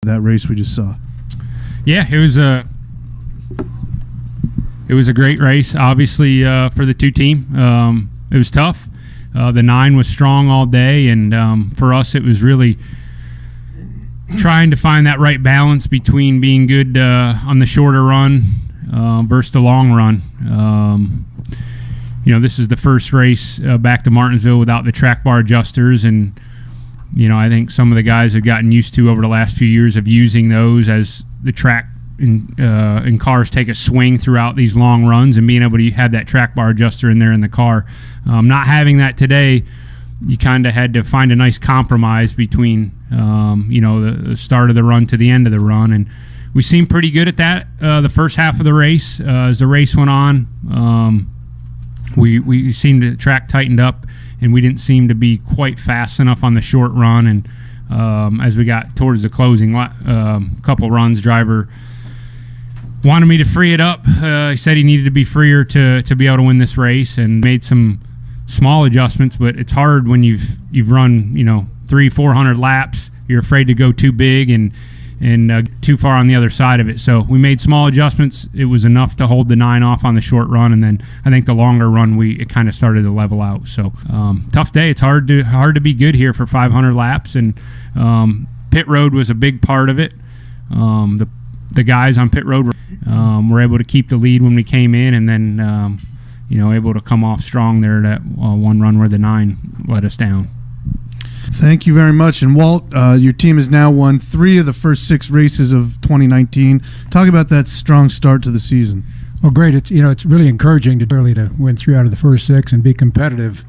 that race we just saw? Yeah, it was a great race, obviously, for the two team. It was tough. The 9 was strong all day, and for us it was really trying to find that right balance between being good on the shorter run versus the long run. This is the first race back to Martinsville without the track bar adjusters, and I think some of the guys have gotten used to over the last few years of using those as the track and cars take a swing throughout these long runs, and being able to have that track bar adjuster in there in the car. Not having that today, you kind of had to find a nice compromise between the start of the run to the end of the run, and we seemed pretty good at that the first half of the race. As the race went on, we seemed the track tightened up, and we didn't seem to be quite fast enough on the short run. And as we got towards the closing couple runs, driver wanted me to free it up. He said he needed to be freer to be able to win this race, and made some small adjustments. But it's hard when you've run 300-400 laps. You're afraid to go too big and too far on the other side of it. So we made small adjustments. It was enough to hold the 9 off on the short run, and then I think the longer run it kind of started to level out. So tough day. It's hard to be good here for 500 laps, and pit road was a big part of it. The guys on pit road were able to keep the lead when we came in, and then able to come off strong there that one run where the 9 let us down. Thank you very much. And Walt, your team has now won 3 of the first 6 races of 2019. Talk about that strong start to the season. Well, great. It's really encouraging to win 3 out of the first 6 and be competitive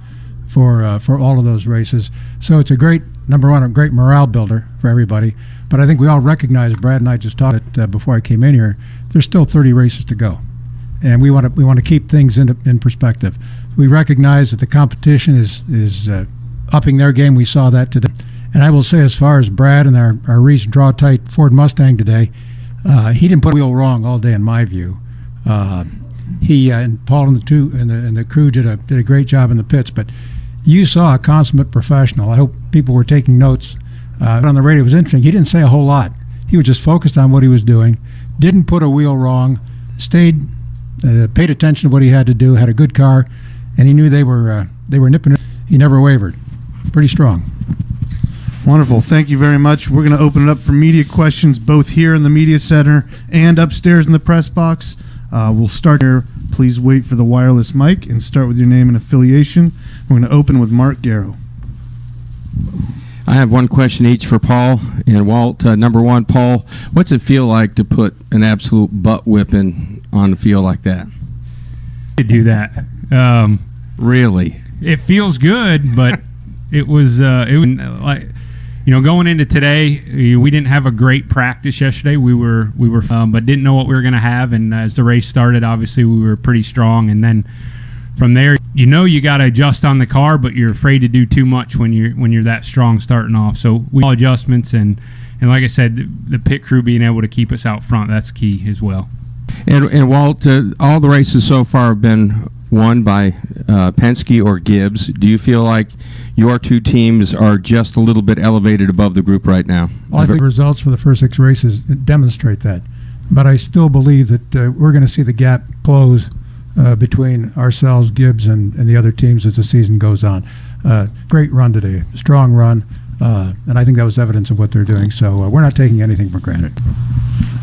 for all of those races. So it's a great, number one, a great morale builder for everybody. But I think we all recognize, Brad and I just talked before I came in here, there's still 30 races to go, and we want to keep things in perspective. We recognize that the competition is upping their game. We saw that today. And I will say, as far as Brad and our recent draw tight Ford Mustang today, he didn't put a wheel wrong all day in my view. He and Paul and the crew did a great job in the pits, but you saw a consummate professional. I hope people were taking notes. On the radio, it was interesting. He didn't say a whole lot. He was just focused on what he was doing, didn't put a wheel wrong, stayed, paid attention to what he had to do, had a good car, and he knew they were nipping it. He never wavered. Pretty strong. Wonderful. Thank you very much. We're going to open it up for media questions, both here in the media center and upstairs in the press box. We'll start here. Please wait for the wireless mic and start with your name and affiliation. We're going to open with Mark Garrow. I have one question each for Paul and Walt. Number one, Paul, what's it feel like to put an absolute butt whipping on the field like that? To do that. Really? It feels good, but it was like, going into today, we didn't have a great practice yesterday. We were but didn't know what we were going to have. And as the race started, obviously we were pretty strong. And then from there, you got to adjust on the car, but you're afraid to do too much when you're that strong starting off. So we all adjustments, and like I said, the pit crew being able to keep us out front, that's key as well. And Walt, all the races so far have been won by Penske or Gibbs. Do you feel like your two teams are just a little bit elevated above the group right now? Well, I think the results for the first 6 races demonstrate that. But I still believe that we're going to see the gap close between ourselves, Gibbs, and the other teams as the season goes on. Great run today, strong run, and I think that was evidence of what they're doing. So we're not taking anything for granted.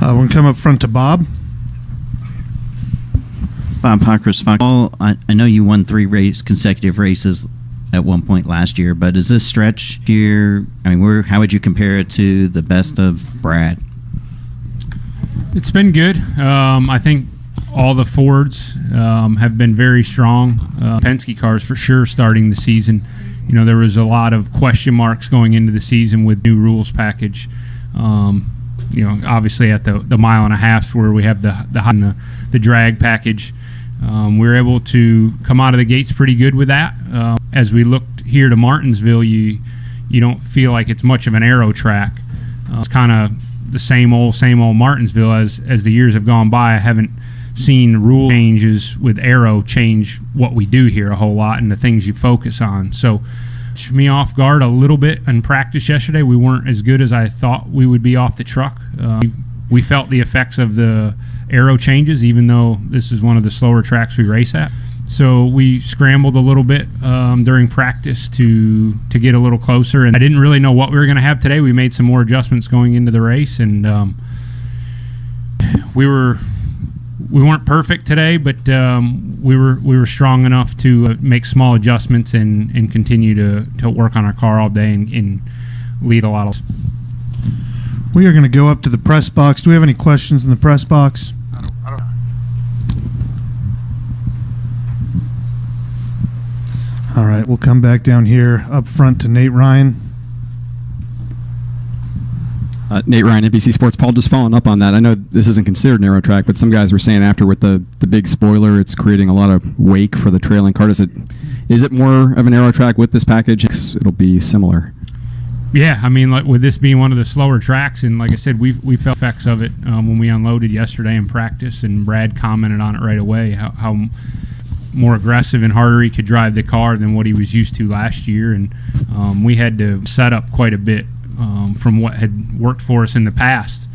We're going to come up front to Bob. Bob Hawkers, Fox. Paul, I know you won 3 consecutive races at one point last year, but is this stretch here, how would you compare it to the best of Brad? It's been good. I think all the Fords have been very strong. Penske cars for sure starting the season. There was a lot of question marks going into the season with new rules package. Obviously at the mile and a half where we have the drag package. We were able to come out of the gates pretty good with that. As we looked here to Martinsville, you don't feel like it's much of an aero track. It's kind of the same old Martinsville as the years have gone by. I haven't seen rule changes with aero change what we do here a whole lot and the things you focus on. So Me off guard a little bit in practice yesterday. We weren't as good as I thought we would be off the truck. We felt the effects of the aero changes, even though this is one of the slower tracks we race at. So we scrambled a little bit during practice to get a little closer, and I didn't really know what we were going to have today. We made some more adjustments going into the race, and we weren't perfect today, but we were strong enough to make small adjustments and continue to work on our car all day and lead a lot of. We are going to go up to the press box. Do we have any questions in the press box? I don't. All right, we'll come back down here up front to Nate Ryan. Nate Ryan, NBC Sports. Paul, just following up on that, I know this isn't considered an aero track, but some guys were saying after with the big spoiler, it's creating a lot of wake for the trailing car. Is it more of an aero track with this package? It'll be similar. Yeah, I mean, like with this being one of the slower tracks, and like I said, we felt effects of it when we unloaded yesterday in practice, and Brad commented on it right away, how more aggressive and harder he could drive the car than what he was used to last year, and we had to set up quite a bit from what had worked for us in the past.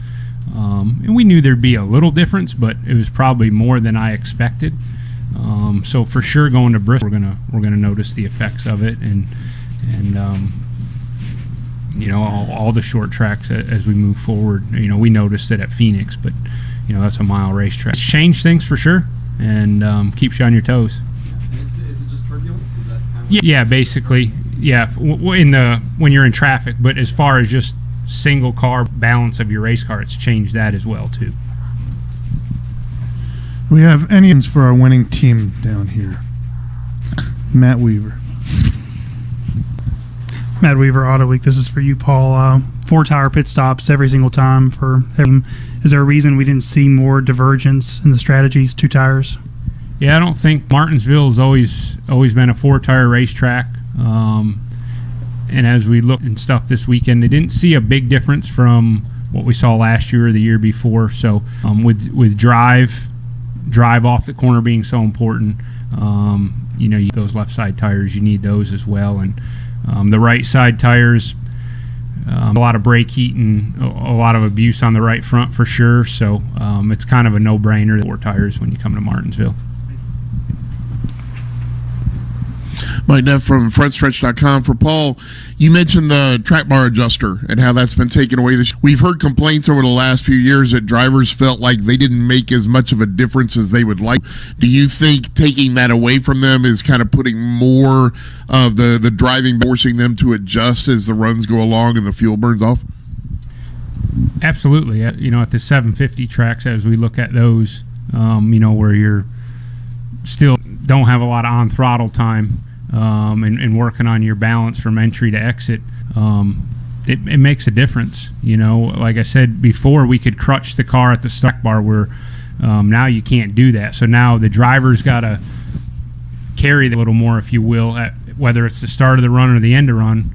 And we knew there'd be a little difference, but it was probably more than I expected. So for sure, going to Bristol, we're gonna notice the effects of it, and you know, all the short tracks as we move forward. You know, we noticed it at Phoenix, but you know, that's a mile racetrack. It's changed things for sure, and keeps you on your toes. Is it just turbulence? Is that kind of Yeah, basically. Yeah, when you're in traffic, but as far as just single car balance of your race car, it's changed that as well too. We have any for our winning team down here. Matt Weaver. Matt Weaver, Auto Week. This is for you, Paul. 4-tire pit stops every single time for every. Is there a reason we didn't see more divergence in the strategies? 2 tires. Yeah, I don't think Martinsville has always been a 4-tire racetrack. And as we look and stuff this weekend, they didn't see a big difference from what we saw last year or the year before. So with drive off the corner being so important, you know, those left side tires, you need those as well. And the right side tires, a lot of brake heat and a lot of abuse on the right front for sure. So it's kind of a no-brainer, 4 tires when you come to Martinsville. Mike Neff from frontstretch.com. For Paul, you mentioned the track bar adjuster and how that's been taken away. We've heard complaints over the last few years that drivers felt like they didn't make as much of a difference as they would like. Do you think taking that away from them is kind of putting more of the driving, forcing them to adjust as the runs go along and the fuel burns off? Absolutely. You know, at the 750 tracks, as we look at those, you know, where you're still don't have a lot of on throttle time, and working on your balance from entry to exit, it makes a difference. You know, like I said before, we could crutch the car at the stack bar where now you can't do that. So now the driver's got to carry a little more, if you will, at whether it's the start of the run or the end of run,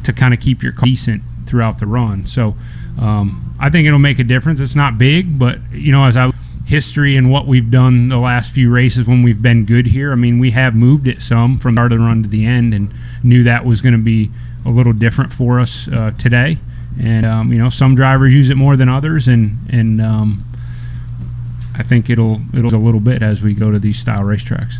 to kind of keep your car decent throughout the run. So I think it'll make a difference. It's not big, but you know, as I history and what we've done the last few races when we've been good here, I mean, we have moved it some from the start of the run to the end, and knew that was going to be a little different for us today. And you know, some drivers use it more than others, and I think it'll a little bit as we go to these style racetracks.